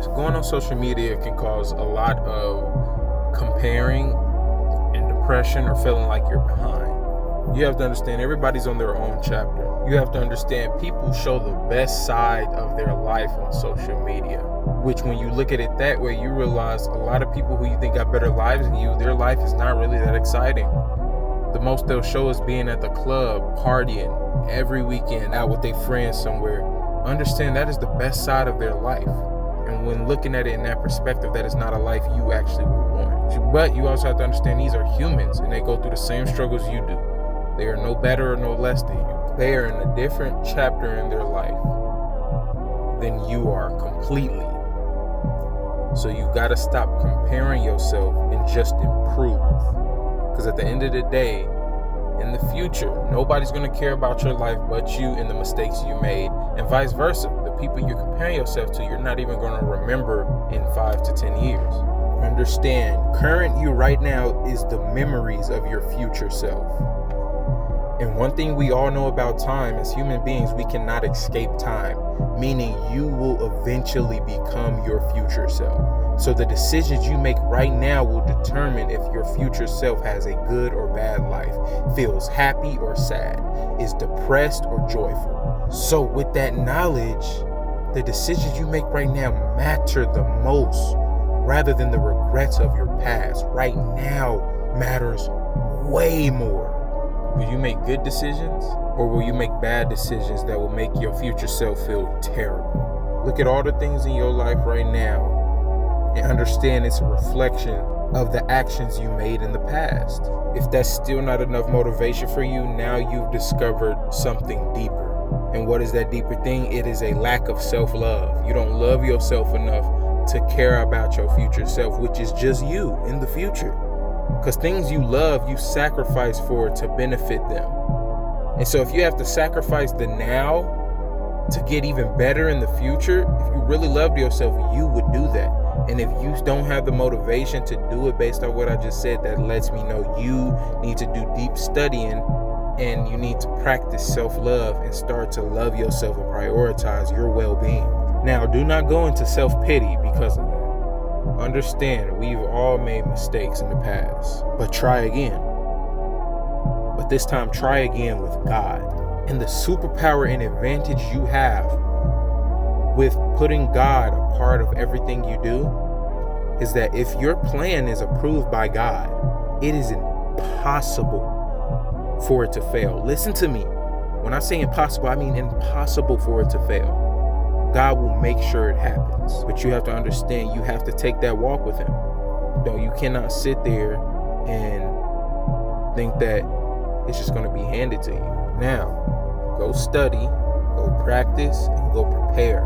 Going on social media can cause a lot of comparing and depression or feeling like you're behind. You have to understand everybody's on their own chapter. You have to understand people show the best side of their life on social media, which when you look at it that way, you realize a lot of people who you think got better lives than you, their life is not really that exciting. The most they'll show is being at the club, partying every weekend, out with their friends somewhere. Understand that is the best side of their life. And when looking at it in that perspective, that is not a life you actually would want. But you also have to understand these are humans and they go through the same struggles you do. They are no better or no less than you. They are in a different chapter in their life than you are completely. So you gotta stop comparing yourself and just improve. Because at the end of the day, in the future, nobody's gonna care about your life but you and the mistakes you made, and vice versa. The people you're comparing yourself to, you're not even gonna remember in 5 to 10 years. Understand, current you right now is the memories of your future self. And one thing we all know about time, as human beings, we cannot escape time, meaning you will eventually become your future self. So the decisions you make right now will determine if your future self has a good or bad life, feels happy or sad, is depressed or joyful. So with that knowledge, the decisions you make right now matter the most, rather than the regrets of your past. Right now matters way more. Will you make good decisions, or will you make bad decisions that will make your future self feel terrible? Look at all the things in your life right now and understand it's a reflection of the actions you made in the past. If that's still not enough motivation for you, now you've discovered something deeper. And what is that deeper thing? It is a lack of self-love. You don't love yourself enough to care about your future self, which is just you in the future. Because things you love, you sacrifice for to benefit them. And so if you have to sacrifice the now to get even better in the future, if you really loved yourself, you would do that. And if you don't have the motivation to do it based on what I just said, that lets me know you need to do deep studying and you need to practice self-love and start to love yourself and prioritize your well-being. Now, do not go into self-pity because of that. Understand, we've all made mistakes in the past, but try again. But this time, try again with God. And the superpower and advantage you have with putting God a part of everything you do is that if your plan is approved by God, it is impossible for it to fail. Listen to me. When I say impossible, I mean impossible for it to fail. God will make sure it happens. But you have to understand, you have to take that walk with him. You cannot sit there and think that it's just going to be handed to you. Now, go study, go practice, and go prepare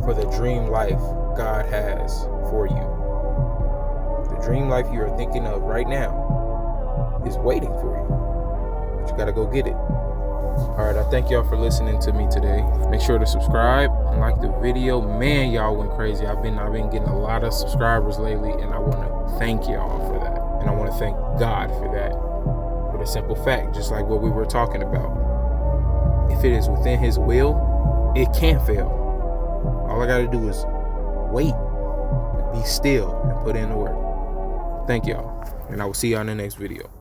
for the dream life God has for you. The dream life you are thinking of right now is waiting for you. But you got to go get it. Alright, I thank y'all for listening to me today. Make sure to subscribe and like the video. Man, y'all went crazy. I've been getting a lot of subscribers lately, and I want to thank y'all for that. And I want to thank God for that. For the simple fact, just like what we were talking about, if it is within his will, it can't fail. All I got to do is wait, be still, and put in the work. Thank y'all, and I will see y'all in the next video.